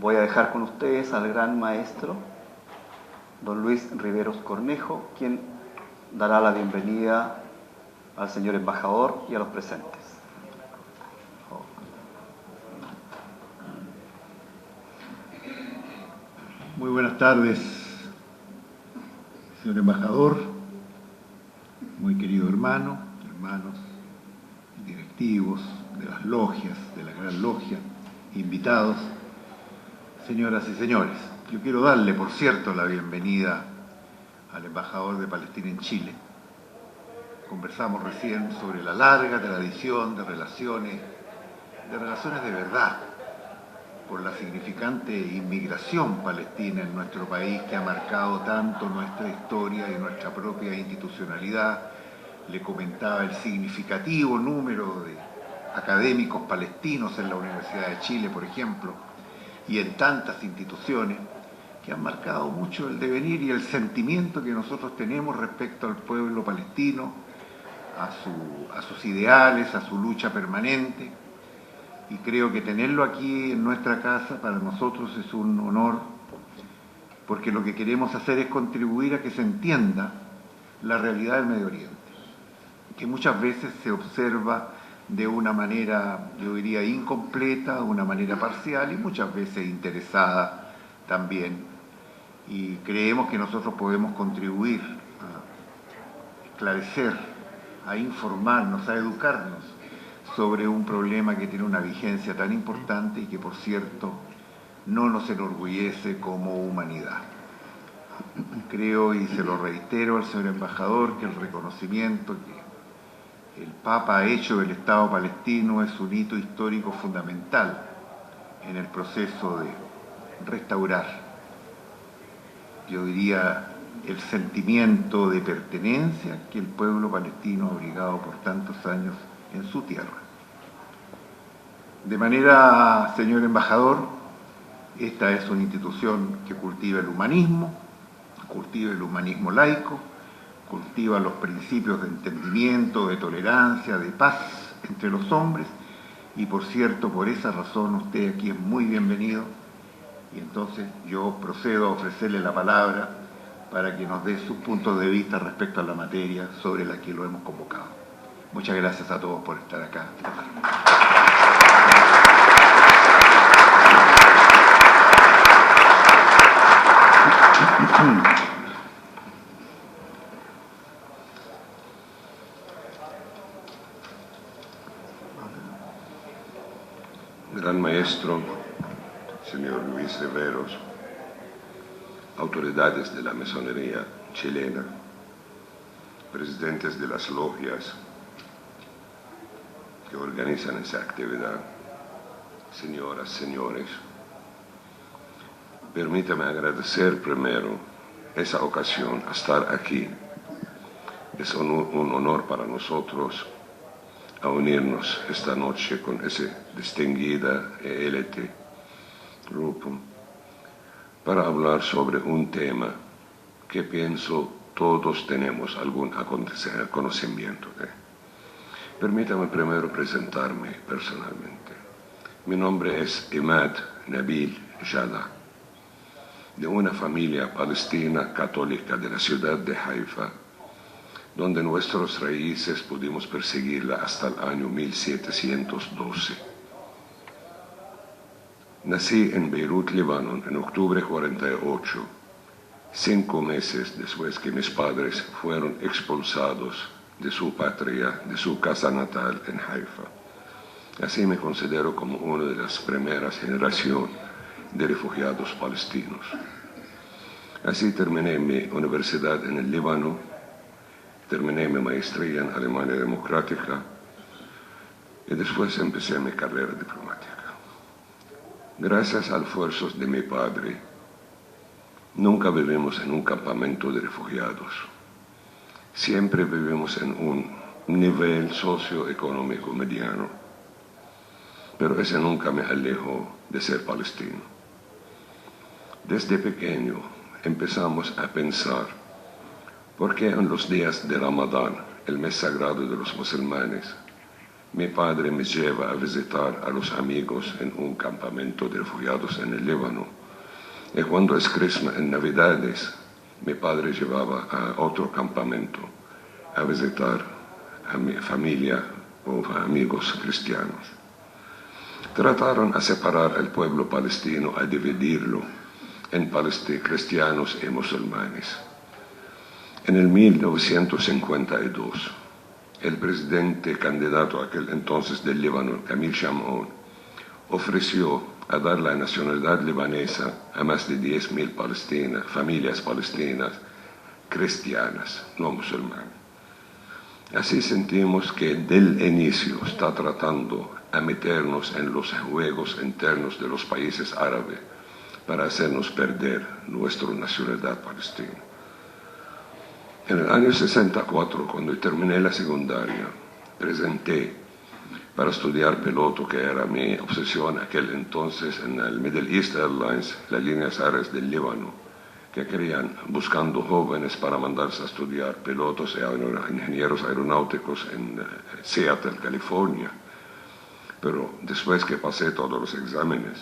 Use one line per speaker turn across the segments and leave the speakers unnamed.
voy a dejar con ustedes al gran maestro, don Luis Riveros Cornejo, quien dará la bienvenida al señor embajador y a los presentes.
Muy buenas tardes, señor embajador, muy querido hermano, hermanos directivos de las logias, de la Gran Logia, invitados, señoras y señores. Yo quiero darle, por cierto, la bienvenida al embajador de Palestina en Chile. Conversamos recién sobre la larga tradición de relaciones de verdad, por la significante inmigración palestina en nuestro país que ha marcado tanto nuestra historia y nuestra propia institucionalidad. Le comentaba el significativo número de académicos palestinos en la Universidad de Chile, por ejemplo, y en tantas instituciones que han marcado mucho el devenir y el sentimiento que nosotros tenemos respecto al pueblo palestino, a sus ideales, a su lucha permanente. Y creo que tenerlo aquí en nuestra casa para nosotros es un honor, porque lo que queremos hacer es contribuir a que se entienda la realidad del Medio Oriente, que muchas veces se observa de una manera, yo diría, incompleta, de una manera parcial y muchas veces interesada también. Y creemos que nosotros podemos contribuir a esclarecer, a informarnos, a educarnos sobre un problema que tiene una vigencia tan importante y que, por cierto, no nos enorgullece como humanidad. Creo, y se lo reitero al señor embajador, que el reconocimiento que el Papa ha hecho del Estado palestino es un hito histórico fundamental en el proceso de restaurar, yo diría, el sentimiento de pertenencia que el pueblo palestino ha abrigado por tantos años en su tierra. De manera, señor embajador, esta es una institución que cultiva el humanismo laico, cultiva los principios de entendimiento, de tolerancia, de paz entre los hombres, y por cierto, por esa razón usted aquí es muy bienvenido, y entonces yo procedo a ofrecerle la palabra para que nos dé sus puntos de vista respecto a la materia sobre la que lo hemos convocado. Muchas gracias a todos por estar acá.
Gran maestro, señor Luis Riveros, autoridades de la masonería chilena, presidentes de las logias que organizan esa actividad, señoras, señores, permítame agradecer primero esa ocasión a estar aquí. Es un honor para nosotros a unirnos esta noche con ese distinguida élite grupo para hablar sobre un tema que pienso todos tenemos algún conocimiento de. Permítame primero presentarme personalmente. Mi nombre es Imad Nabil Jada, de una familia palestina católica de la ciudad de Haifa, donde nuestras raíces pudimos perseguirla hasta el año 1712. Nací en Beirut, Líbano, en octubre de 48, 5 meses después que mis padres fueron expulsados de su patria, de su casa natal en Haifa. Así me considero como una de las primeras generaciones de refugiados palestinos. Así terminé mi universidad en el Líbano, terminé mi maestría en Alemania Democrática y después empecé mi carrera diplomática. Gracias a los esfuerzos de mi padre, nunca vivimos en un campamento de refugiados. Siempre vivimos en un nivel socioeconómico mediano, pero ese nunca me alejó de ser palestino. Desde pequeño empezamos a pensar por qué en los días de Ramadán, el mes sagrado de los musulmanes, mi padre me lleva a visitar a los amigos en un campamento de refugiados en el Líbano. Y cuando es Christmas, en Navidades, mi padre llevaba a otro campamento a visitar a mi familia o amigos cristianos. Trataron a separar al pueblo palestino, a dividirlo en cristianos y musulmanes. En el 1952, el presidente candidato aquel entonces del Líbano, Camil Chamon, ofreció a dar la nacionalidad libanesa a más de 10.000 familias palestinas cristianas, no musulmanas. Así sentimos que del inicio está tratando a meternos en los juegos internos de los países árabes para hacernos perder nuestra nacionalidad palestina. En el año 64, cuando terminé la secundaria, presenté para estudiar piloto, que era mi obsesión aquel entonces, en el Middle East Airlines, las líneas aéreas del Líbano, que querían, buscando jóvenes para mandarse a estudiar pilotos e ingenieros aeronáuticos en Seattle, California. Pero después que pasé todos los exámenes,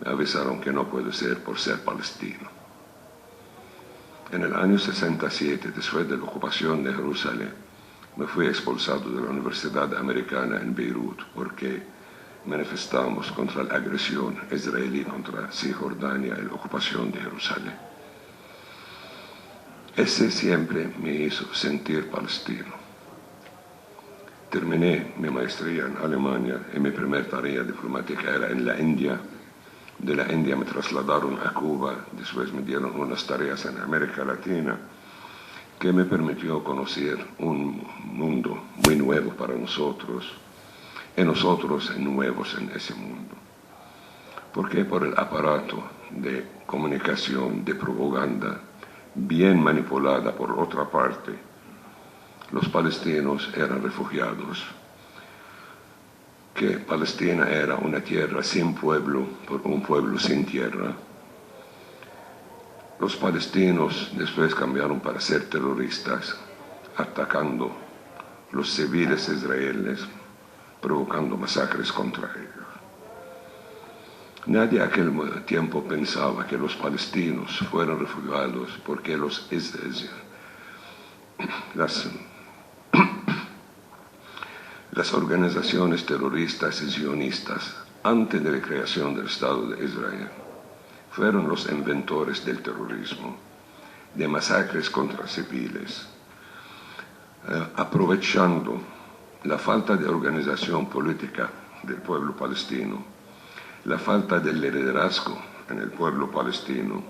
me avisaron que no puede ser por ser palestino. En el año 67, después de la ocupación de Jerusalén, me fui expulsado de la Universidad Americana en Beirut porque manifestamos contra la agresión israelí contra Cisjordania y la ocupación de Jerusalén. Ese siempre me hizo sentir palestino. Terminé mi maestría en Alemania y mi primera tarea diplomática era en la India. De la India me trasladaron a Cuba, después me dieron unas tareas en América Latina que me permitió conocer un mundo muy nuevo para nosotros y nosotros nuevos en ese mundo. Porque por el aparato de comunicación, de propaganda, bien manipulada por otra parte, los palestinos eran refugiados, que Palestina era una tierra sin pueblo, por un pueblo sin tierra. Los palestinos después cambiaron para ser terroristas, atacando los civiles israelíes, provocando masacres contra ellos. Nadie a aquel tiempo pensaba que los palestinos fueran refugiados porque las organizaciones terroristas y sionistas, antes de la creación del Estado de Israel, fueron los inventores del terrorismo, de masacres contra civiles, aprovechando la falta de organización política del pueblo palestino, la falta del liderazgo en el pueblo palestino,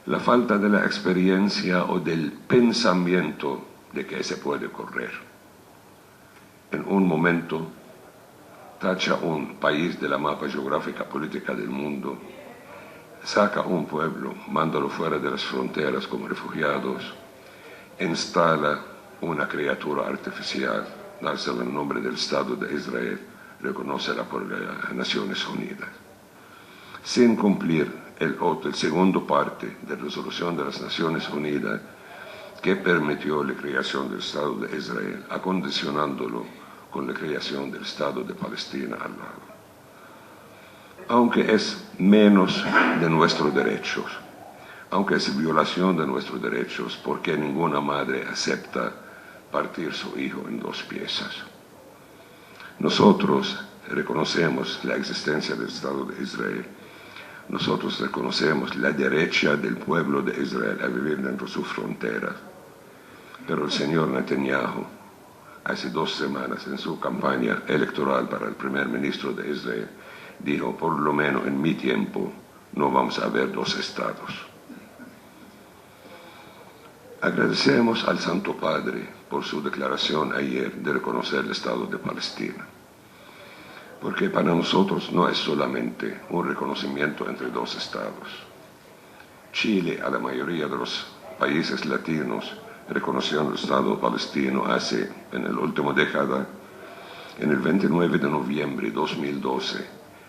la falta de la experiencia o del pensamiento de que se puede correr. En un momento, tacha un país de la mapa geográfica política del mundo, saca un pueblo, mándalo fuera de las fronteras como refugiados, instala una criatura artificial, dársela el nombre del Estado de Israel, reconócela por las Naciones Unidas, sin cumplir el segundo parte de la resolución de las Naciones Unidas que permitió la creación del Estado de Israel, acondicionándolo con la creación del Estado de Palestina al lado. Aunque es menos de nuestros derechos, aunque es violación de nuestros derechos, porque ninguna madre acepta partir su hijo en dos piezas. Nosotros reconocemos la existencia del Estado de Israel. Nosotros reconocemos la derecha del pueblo de Israel a vivir dentro de sus fronteras. Pero el señor Netanyahu, hace 2 semanas en su campaña electoral para el primer ministro de Israel, dijo, por lo menos en mi tiempo no vamos a ver 2 estados. Agradecemos al Santo Padre por su declaración ayer de reconocer el Estado de Palestina, porque para nosotros no es solamente un reconocimiento entre 2 estados. Chile, a la mayoría de los países latinos, reconoció el Estado palestino en la última década. En el 29 de noviembre de 2012,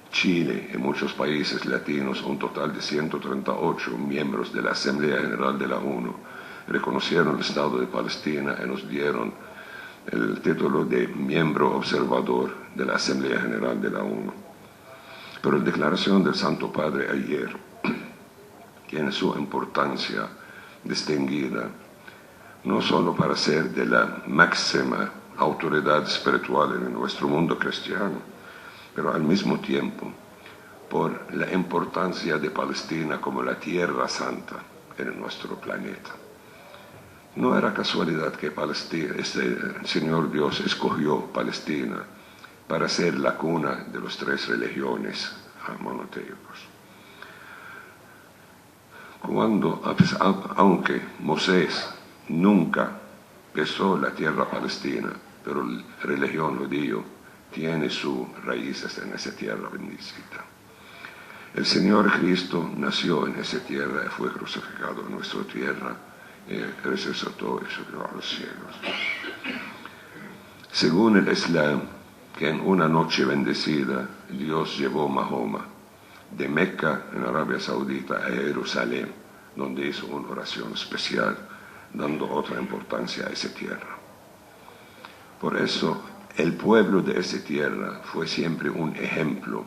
Chile y muchos países latinos, un total de 138 miembros de la Asamblea General de la ONU, reconocieron el Estado de Palestina y nos dieron el título de miembro observador de la Asamblea General de la ONU. Pero la declaración del Santo Padre ayer tiene su importancia distinguida, no solo para ser de la máxima autoridad espiritual en nuestro mundo cristiano, pero al mismo tiempo por la importancia de Palestina como la tierra santa en nuestro planeta. No era casualidad que el Señor Dios escogió Palestina para ser la cuna de las tres religiones monoteicos. Aunque Moisés nunca pisó la tierra palestina, pero la religión judía tiene sus raíces en esa tierra bendita. El Señor Cristo nació en esa tierra y fue crucificado en nuestra tierra y resucitó y subió a los cielos. Según el Islam, que en una noche bendecida Dios llevó a Mahoma de Meca en Arabia Saudita a Jerusalén, donde hizo una oración especial, dando otra importancia a esa tierra. Por eso, el pueblo de esa tierra fue siempre un ejemplo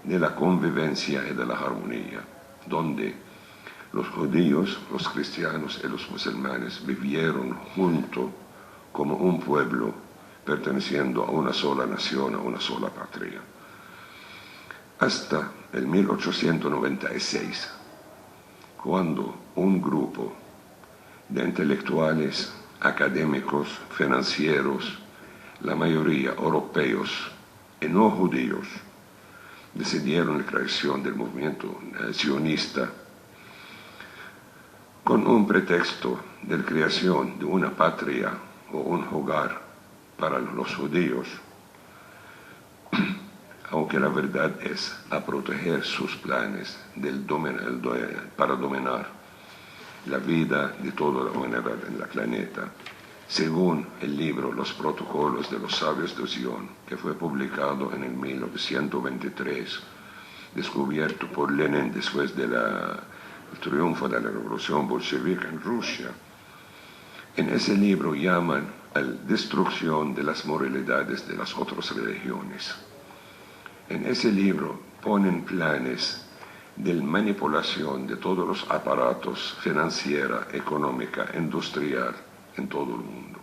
de la convivencia y de la armonía, donde los judíos, los cristianos y los musulmanes vivieron juntos como un pueblo perteneciendo a una sola nación, a una sola patria. Hasta el 1896, cuando un grupo de intelectuales, académicos, financieros, la mayoría europeos y no judíos, decidieron la creación del movimiento sionista con un pretexto de la creación de una patria o un hogar para los judíos, aunque la verdad es a proteger sus planes para dominar la vida de toda la humanidad en el planeta, según el libro Los Protocolos de los Sabios de Sion, que fue publicado en el 1923, descubierto por Lenin después del triunfo de la revolución bolchevique en Rusia. En ese libro llaman a la destrucción de las moralidades de las otras religiones. En ese libro ponen planes de manipulación de todos los aparatos financiera, económica, industrial en todo el mundo.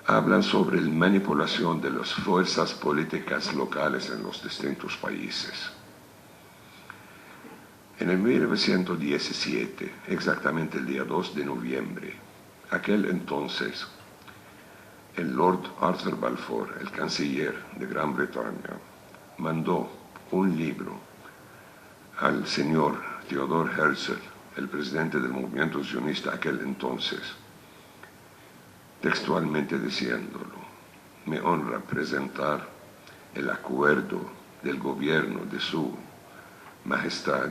Hablan sobre la manipulación de las fuerzas políticas locales en los distintos países. En el 1917, exactamente el día 2 de noviembre, aquel entonces, el Lord Arthur Balfour, el canciller de Gran Bretaña, mandó un libro al señor Theodor Herzl, el presidente del movimiento sionista aquel entonces, textualmente diciéndolo: me honra presentar el acuerdo del gobierno de su majestad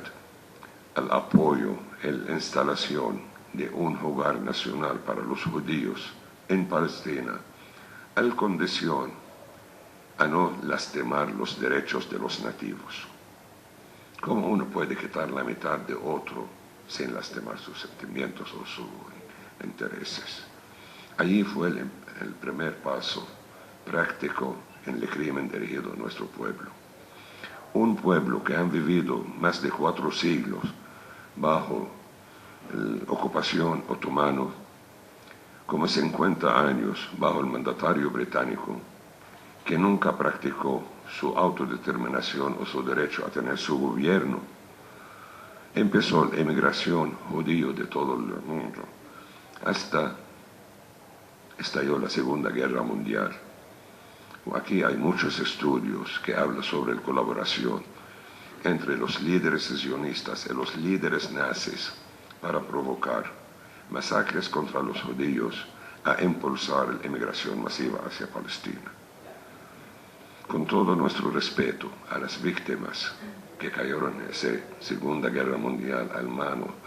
al apoyo y la instalación de un hogar nacional para los judíos en Palestina, a condición a no lastimar los derechos de los nativos. ¿Cómo uno puede quitar la mitad de otro sin lastimar sus sentimientos o sus intereses? Allí fue el primer paso práctico en el crimen dirigido a nuestro pueblo. Un pueblo que han vivido más de 4 siglos bajo la ocupación otomana, como 50 años bajo el mandatario británico, que nunca practicó su autodeterminación o su derecho a tener su gobierno. Empezó la emigración judía de todo el mundo, hasta estalló la Segunda Guerra Mundial. Aquí hay muchos estudios que hablan sobre la colaboración entre los líderes sionistas y los líderes nazis para provocar masacres contra los judíos a impulsar la emigración masiva hacia Palestina. Con todo nuestro respeto a las víctimas que cayeron en esa Segunda Guerra Mundial a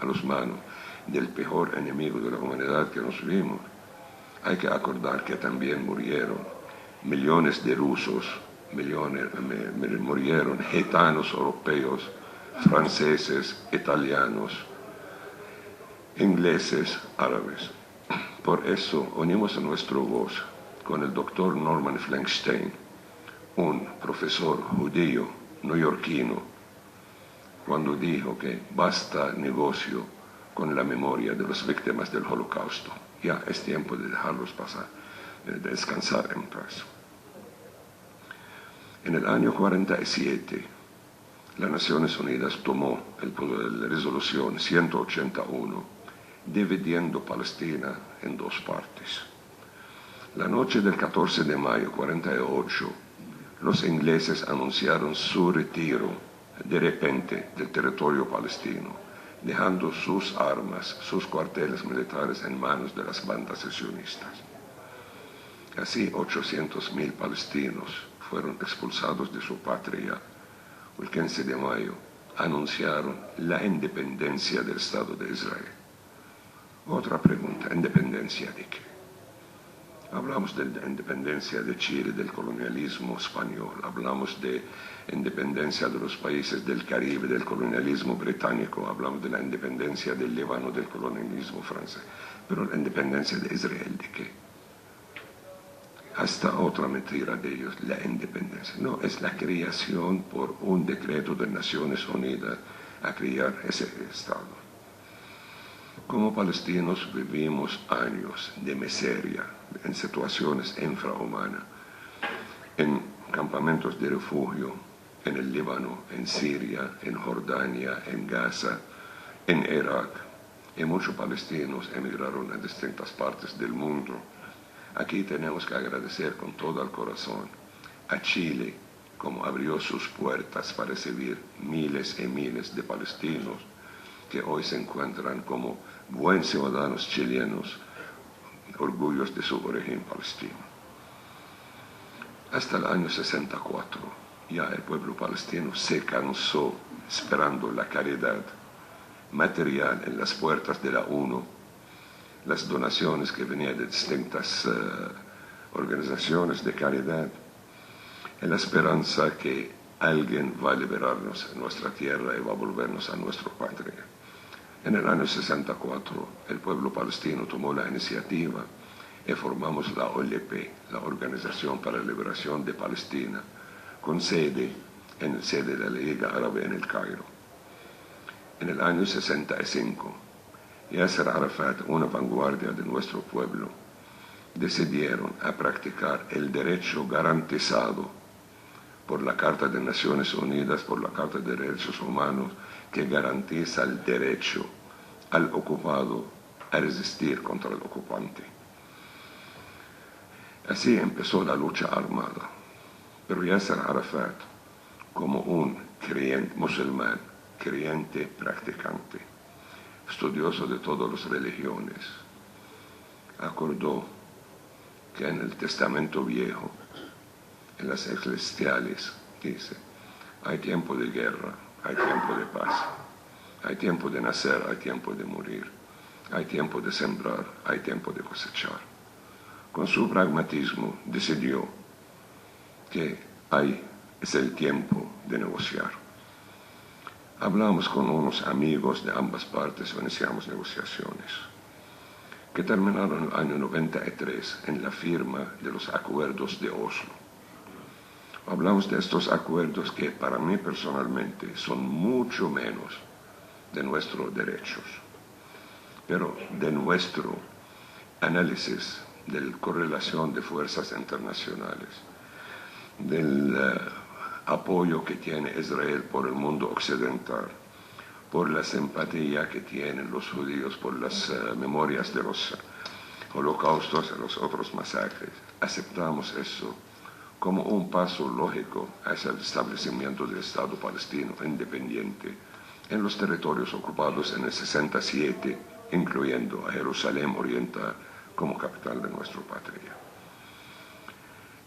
las manos del peor enemigo de la humanidad que nos vimos, hay que acordar que también murieron millones de rusos, murieron gitanos europeos, franceses, italianos, ingleses, árabes. Por eso unimos a nuestra voz con el doctor Norman Flankstein, un profesor judío neoyorquino, cuando dijo que basta negocio con la memoria de las víctimas del Holocausto. Ya es tiempo de dejarlos pasar, de descansar en paz. En el año 47, las Naciones Unidas tomó la resolución 181, dividiendo Palestina en dos partes. La noche del 14 de mayo 48, los ingleses anunciaron su retiro de repente del territorio palestino, dejando sus armas, sus cuarteles militares en manos de las bandas secesionistas. Así 800.000 palestinos fueron expulsados de su patria. El 15 de mayo anunciaron la independencia del Estado de Israel. Otra pregunta, ¿independencia de qué? Hablamos de la independencia de Chile, del colonialismo español, hablamos de independencia de los países del Caribe, del colonialismo británico, hablamos de la independencia del Líbano, del colonialismo francés, pero la independencia de Israel, ¿de qué? Hasta otra mentira de ellos, la independencia. No, es la creación por un decreto de Naciones Unidas a crear ese Estado. Como palestinos vivimos años de miseria, en situaciones infrahumanas, en campamentos de refugio, en el Líbano, en Siria, en Jordania, en Gaza, en Irak. Y muchos palestinos emigraron a distintas partes del mundo. Aquí tenemos que agradecer con todo el corazón a Chile, como abrió sus puertas para recibir miles y miles de palestinos que hoy se encuentran como buenos ciudadanos chilenos, orgullos de su origen palestino. Hasta el año 64, ya el pueblo palestino se cansó esperando la caridad material en las puertas de la ONU, las donaciones que venían de distintas organizaciones de caridad, en la esperanza que alguien va a liberarnos en nuestra tierra y va a volvernos a nuestra patria. En el año 64, el pueblo palestino tomó la iniciativa y formamos la OLP, la Organización para la Liberación de Palestina, con sede en el sede de la Liga Árabe en el Cairo. En el año 65, Yasser Arafat, una vanguardia de nuestro pueblo, decidieron a practicar el derecho garantizado por la Carta de Naciones Unidas, por la Carta de Derechos Humanos, que garantiza el derecho al ocupado a resistir contra el ocupante. Así empezó la lucha armada. Pero Yasser Arafat, como un creyente musulmán, creyente practicante, estudioso de todas las religiones, acordó que en el Testamento Viejo, en las Eclesiales, dice, hay tiempo de guerra, hay tiempo de paz, hay tiempo de nacer, hay tiempo de morir, hay tiempo de sembrar, hay tiempo de cosechar. Con su pragmatismo decidió que es el tiempo de negociar. Hablamos con unos amigos de ambas partes, iniciamos negociaciones, que terminaron en el año 93 en la firma de los acuerdos de Oslo. Hablamos de estos acuerdos que para mí personalmente son mucho menos de nuestros derechos, pero de nuestro análisis de la correlación de fuerzas internacionales, del apoyo que tiene Israel por el mundo occidental, por la simpatía que tienen los judíos por las memorias de los holocaustos y los otros masacres. Aceptamos eso como un paso lógico hacia el establecimiento del Estado palestino independiente en los territorios ocupados en el 67, incluyendo a Jerusalén Oriental como capital de nuestra patria.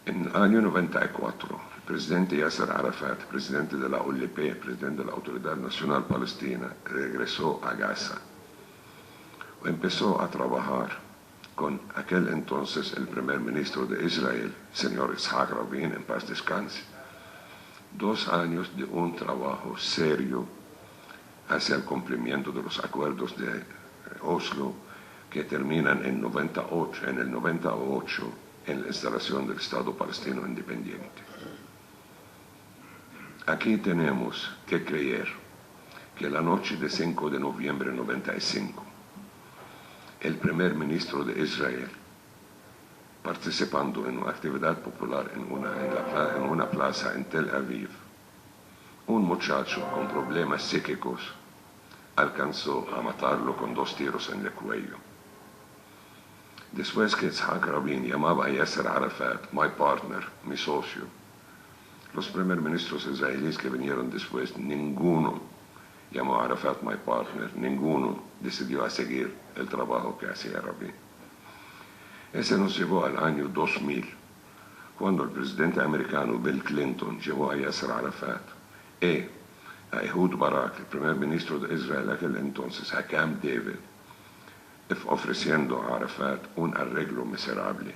En el año 94, el presidente Yasser Arafat, presidente de la OLP, presidente de la Autoridad Nacional Palestina, regresó a Gaza. Empezó a trabajar con aquel entonces el primer ministro de Israel, señor Yitzhak Rabin, en paz descanse. 2 años de un trabajo serio hacia el cumplimiento de los acuerdos de Oslo, que terminan en el 98, en la instalación del Estado palestino independiente. Aquí tenemos que creer que la noche de 5 de noviembre de 95, el primer ministro de Israel, participando en una actividad popular en una plaza en Tel Aviv, un muchacho con problemas psíquicos alcanzó a matarlo con 2 tiros en el cuello. Después que Yitzhak Rabin llamaba a Yasser Arafat, my partner, mi socio, los primeros ministros israelíes que vinieron después, ninguno llamó a Arafat my partner, ninguno decidió a seguir el trabajo que hacía Rabin. Ese nos llevó al año 2000, cuando el presidente americano Bill Clinton llevó a Yasser Arafat y a Ehud Barak, el primer ministro de Israel aquel entonces, a Camp David, ofreciendo a Arafat un arreglo miserable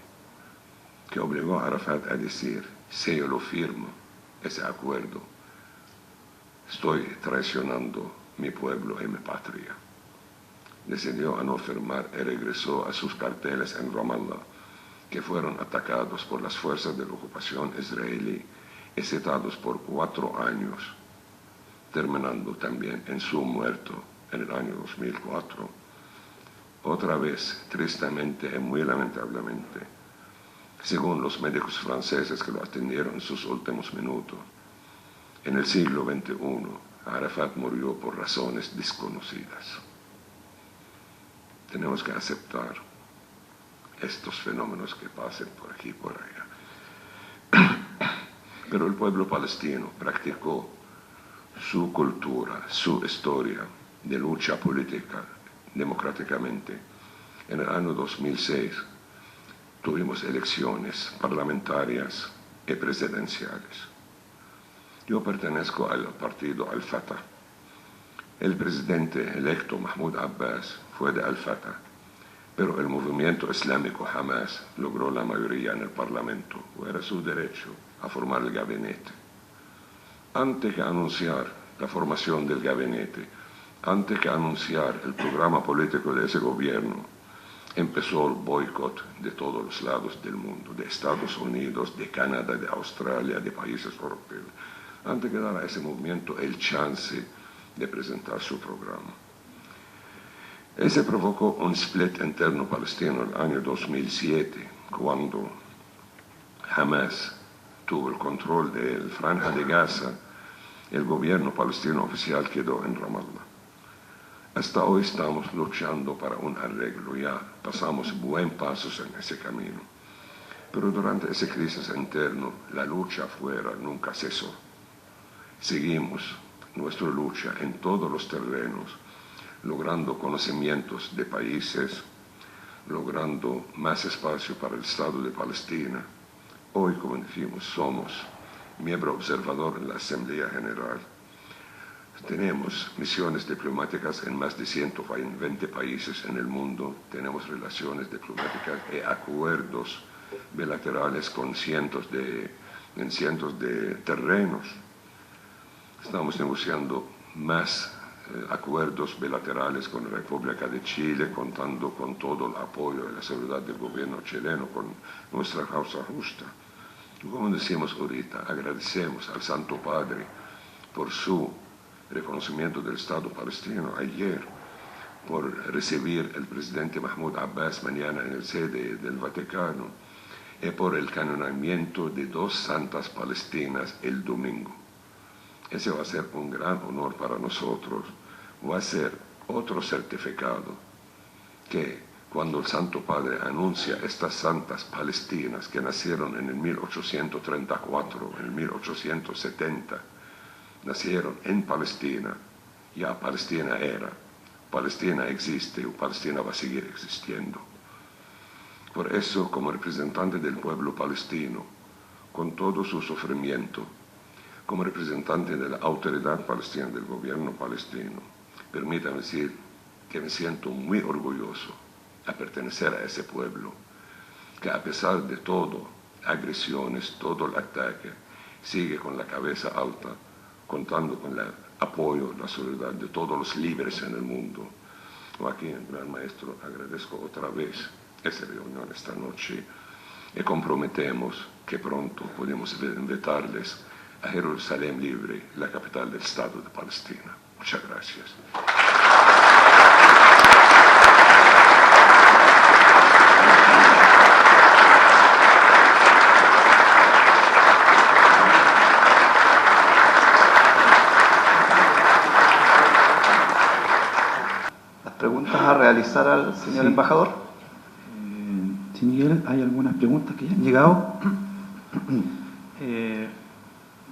que obligó a Arafat a decir: si yo lo firmo, ese acuerdo, estoy traicionando mi pueblo y mi patria. Decidió a no firmar y regresó a sus carteles en Ramallah, que fueron atacados por las fuerzas de la ocupación israelí y citados por 4 años, terminando también en su muerto en el año 2004. Otra vez, tristemente y muy lamentablemente, según los médicos franceses que lo atendieron en sus últimos minutos, en el siglo XXI, Arafat murió por razones desconocidas. Tenemos que aceptar estos fenómenos que pasen por aquí y por allá. Pero el pueblo palestino practicó su cultura, su historia de lucha política democráticamente. En el año 2006 tuvimos elecciones parlamentarias y presidenciales. Yo pertenezco al partido Al-Fatah. El presidente electo Mahmoud Abbas fue de Al-Fatah, pero el movimiento islámico Hamas logró la mayoría en el parlamento, o era su derecho a formar el gabinete. Antes que anunciar la formación del gabinete, antes que anunciar el programa político de ese gobierno, empezó el boicot de todos los lados del mundo, de Estados Unidos, de Canadá, de Australia, de países europeos, antes que dar a ese movimiento el chance de presentar su programa. Ese provocó un split interno palestino en el año 2007, cuando Hamas tuvo el control de la Franja de Gaza. El gobierno palestino oficial quedó en Ramallah. Hasta hoy estamos luchando para un arreglo, ya pasamos buenos pasos en ese camino. Pero durante esa crisis interna, la lucha afuera nunca cesó. Seguimos nuestra lucha en todos los terrenos, logrando conocimientos de países, logrando más espacio para el Estado de Palestina. Hoy, como decimos, somos miembro observador en la Asamblea General. Tenemos misiones diplomáticas en más de 120 países en el mundo. Tenemos relaciones diplomáticas y acuerdos bilaterales con cientos de terrenos. Estamos negociando más acuerdos bilaterales con la República de Chile, contando con todo el apoyo y la seguridad del gobierno chileno, con nuestra causa justa. Como decimos ahorita, agradecemos al Santo Padre por su reconocimiento del Estado palestino ayer, por recibir el presidente Mahmoud Abbas mañana en el sede del Vaticano, y por el canonamiento de 2 santas palestinas el domingo. Ese va a ser un gran honor para nosotros, va a ser otro certificado que cuando el Santo Padre anuncia estas santas palestinas que nacieron en el 1834, en el 1870, nacieron en Palestina, ya Palestina era, Palestina existe y Palestina va a seguir existiendo. Por eso, como representante del pueblo palestino, con todo su sufrimiento, como representante de la autoridad palestina, del gobierno palestino, permítame decir que me siento muy orgulloso a pertenecer a ese pueblo, que a pesar de todo, agresiones, todo el ataque, sigue con la cabeza alta, contando con el apoyo, la solidaridad de todos los libres en el mundo. Aquí, Gran Maestro, agradezco otra vez esa reunión esta noche y comprometemos que pronto podemos invitarles a Jerusalén Libre, la capital del Estado de Palestina. Muchas gracias.
¿Las preguntas a realizar al señor embajador?
Sí, Miguel, hay algunas preguntas que ya han llegado.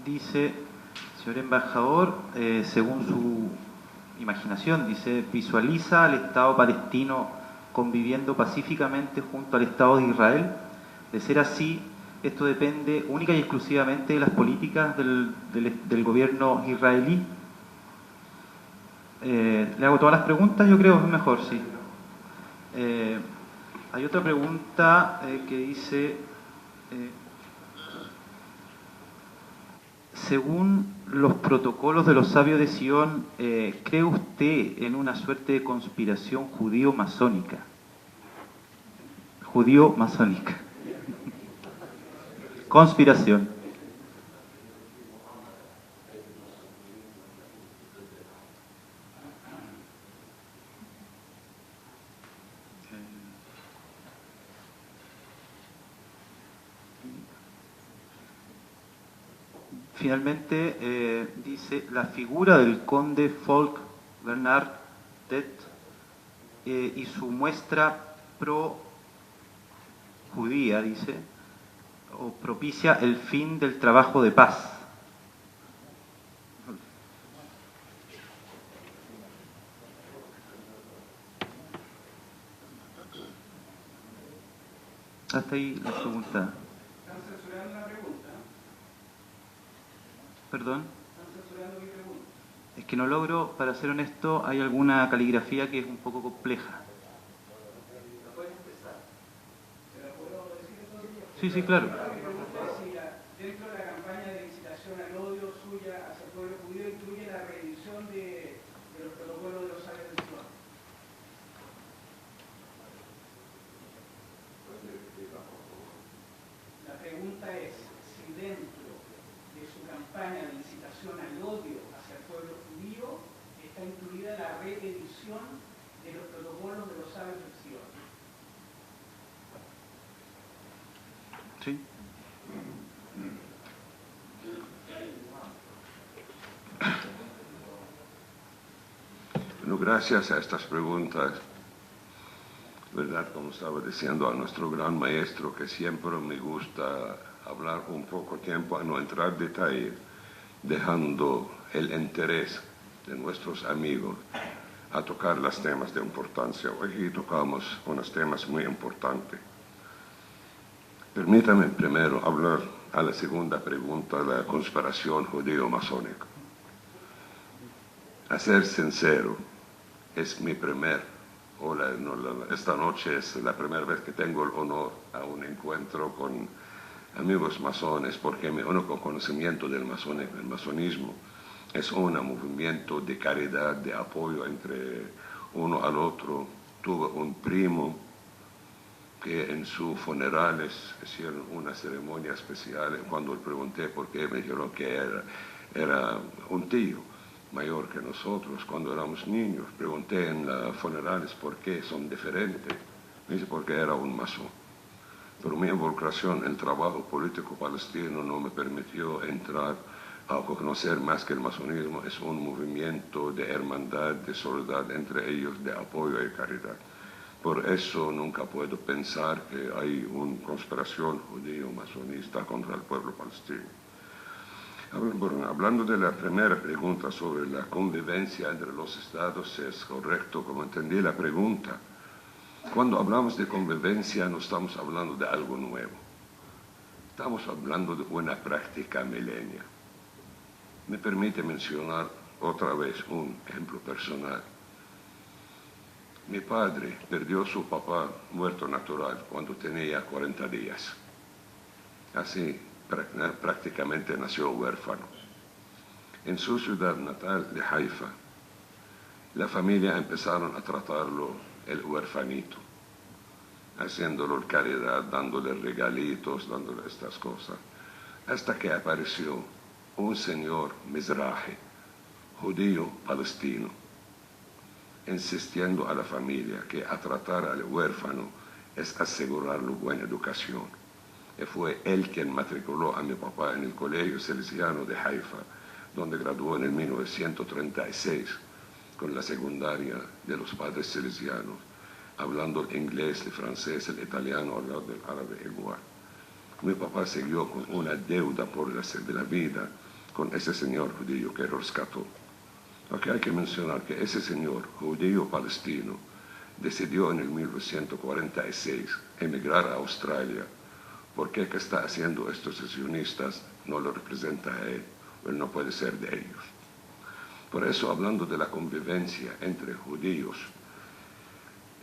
Dice, señor embajador, según su imaginación, dice, visualiza al Estado palestino conviviendo pacíficamente junto al Estado de Israel. De ser así, esto depende única y exclusivamente de las políticas del gobierno israelí. Le hago todas las preguntas, yo creo que es mejor, sí. Hay otra pregunta que dice, según los protocolos de los sabios de Sion, ¿cree usted en una suerte de conspiración judío-masónica? Judío-masónica. Conspiración. Finalmente, dice, la figura del conde Folk Bernard Dett y su muestra pro-judía, dice, o propicia el fin del trabajo de paz. Hasta ahí la pregunta.
¿Están censurando la pregunta?
¿Perdón?
¿Están censurando mi pregunta?
Es que no logro, para ser honesto, hay alguna caligrafía que es un poco compleja.
¿La pueden empezar? ¿Se la puedo decir entonces?
Sí, sí, claro.
Mi pregunta es si dentro de la campaña de incitación al odio suya hacia el pueblo judío incluye la revisión de los protocolos de los sabios de Sion. La pregunta es si dentro de su campaña de incitación al odio hacia el pueblo judío está incluida la reedición de los protocolos de los sabios de Sion.
Sí.
Bueno, gracias a estas preguntas, ¿verdad? Como estaba diciendo a nuestro gran maestro, que siempre me gusta hablar un poco tiempo, a no entrar en detalle, dejando el interés de nuestros amigos a tocar los temas de importancia. Hoy tocamos unos temas muy importantes. Permítame primero hablar a la segunda pregunta, la conspiración judío-masónica. A ser sincero, es mi esta noche es la primera vez que tengo el honor a un encuentro con amigos masones, porque mi único conocimiento del masonismo es un movimiento de caridad, de apoyo entre uno al otro. Tuve un primo que en sus funerales hicieron una ceremonia especial. Cuando le pregunté por qué, me dijeron que era un tío mayor que nosotros cuando éramos niños. Pregunté en los funerales por qué son diferentes. Me dice porque era un masón. Pero mi involucración en el trabajo político palestino no me permitió entrar a conocer más que el masonismo. Es un movimiento de hermandad, de solidaridad entre ellos, de apoyo y caridad. Por eso nunca puedo pensar que hay una conspiración judío-masonista contra el pueblo palestino. Hablando de la primera pregunta sobre la convivencia entre los estados, es correcto, como entendí la pregunta. Cuando hablamos de convivencia no estamos hablando de algo nuevo. Estamos hablando de una práctica milenia. Me permite mencionar otra vez un ejemplo personal. Mi padre perdió a su papá muerto natural cuando tenía 40 días. Así prácticamente nació huérfano. En su ciudad natal de Haifa, la familia empezaron a tratarlo el huérfanito. haciéndolo caridad, dándole regalitos, dándole estas cosas, hasta que apareció un señor Mizrahi, judío palestino, insistiendo a la familia que a tratar al huérfano es asegurarle buena educación. Y fue él quien matriculó a mi papá en el Colegio Salesiano de Haifa, donde graduó en el 1936 con la secundaria de los padres salesianos, hablando el inglés, el francés, el italiano, hablando el árabe igual. Mi papá siguió con una deuda por el hacer de la vida con ese señor judío que rescató. Aquí hay que mencionar que ese señor judío palestino decidió en el 1946 emigrar a Australia porque el que está haciendo estos sionistas no lo representa a él, o él no puede ser de ellos. Por eso, hablando de la convivencia entre judíos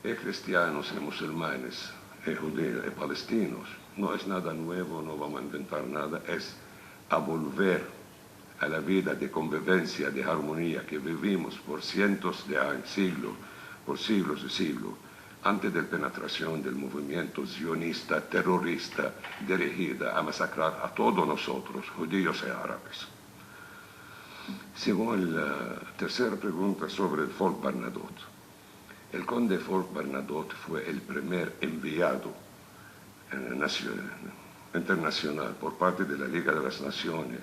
y cristianos y musulmanes y judíos y palestinos, no es nada nuevo, no vamos a inventar nada, es a volver a la vida de convivencia, de armonía que vivimos por cientos de años, por siglos y siglos, antes de la penetración del movimiento sionista, terrorista, dirigida a masacrar a todos nosotros, judíos y árabes. Según la tercera pregunta sobre el Folk Bernadotte, el conde Folk Bernadotte fue el primer enviado internacional por parte de la Liga de las Naciones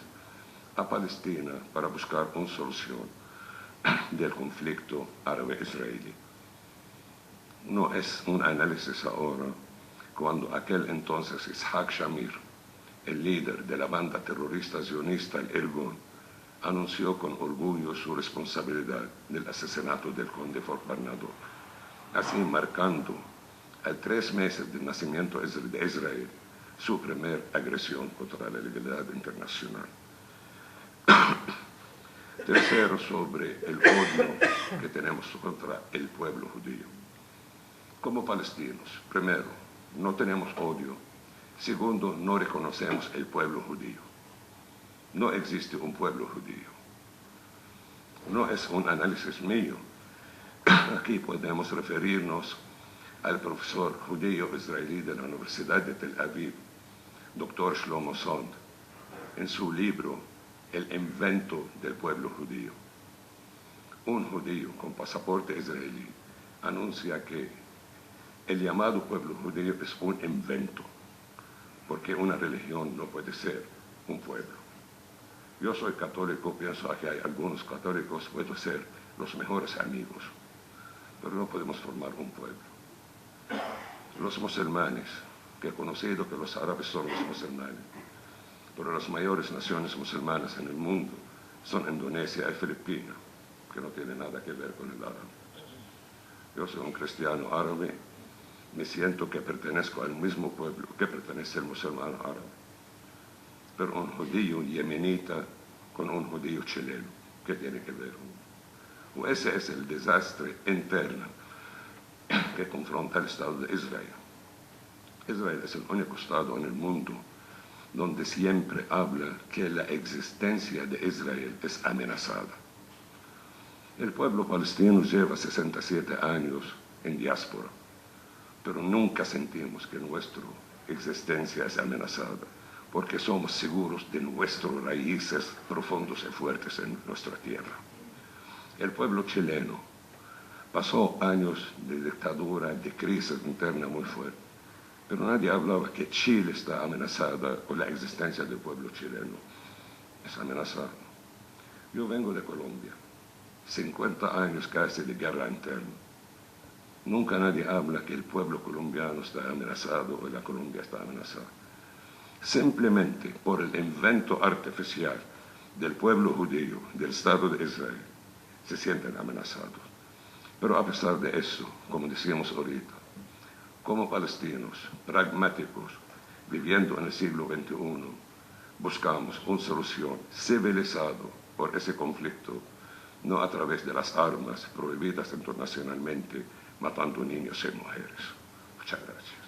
a Palestina para buscar una solución del conflicto árabe-israelí. No es un análisis ahora cuando aquel entonces Ishaq Shamir, el líder de la banda terrorista sionista, el Irgun, anunció con orgullo su responsabilidad del asesinato del conde Folk Bernadotte, así marcando a 3 meses del nacimiento de Israel su primera agresión contra la legalidad internacional. Tercero, sobre el odio que tenemos contra el pueblo judío. Como palestinos, primero, no tenemos odio. Segundo, no reconocemos el pueblo judío. No existe un pueblo judío. No es un análisis mío. Aquí podemos referirnos al profesor judío israelí de la Universidad de Tel Aviv, Dr. Shlomo Sond, en su libro El invento del pueblo judío. Un judío con pasaporte israelí anuncia que el llamado pueblo judío es un invento, porque una religión no puede ser un pueblo. Yo soy católico, pienso que hay algunos católicos que pueden ser los mejores amigos, pero no podemos formar un pueblo. Los musulmanes, que he conocido que los árabes son los musulmanes, pero las mayores naciones musulmanas en el mundo son Indonesia y Filipinas, que no tienen nada que ver con el árabe. Yo soy un cristiano árabe, me siento que pertenezco al mismo pueblo que pertenece el musulmán árabe, pero un judío yemenita con un judío chileno, ¿qué tiene que ver? Ese es el desastre interno que confronta el Estado de Israel. Israel es el único Estado en el mundo donde siempre habla que la existencia de Israel es amenazada. El pueblo palestino lleva 67 años en diáspora, pero nunca sentimos que nuestra existencia es amenazada, porque somos seguros de nuestras raíces profundas y fuertes en nuestra tierra. El pueblo chileno pasó años de dictadura, de crisis interna muy fuerte, pero nadie hablaba que Chile está amenazada o la existencia del pueblo chileno es amenazada. Yo vengo de Colombia, 50 años casi de guerra interna. Nunca nadie habla que el pueblo colombiano está amenazado o la Colombia está amenazada. Simplemente por el invento artificial del pueblo judío, del Estado de Israel, se sienten amenazados. Pero a pesar de eso, como decíamos ahorita, como palestinos pragmáticos, viviendo en el siglo XXI, buscamos una solución civilizada por ese conflicto, no a través de las armas prohibidas internacionalmente, matando niños y mujeres. Muchas gracias.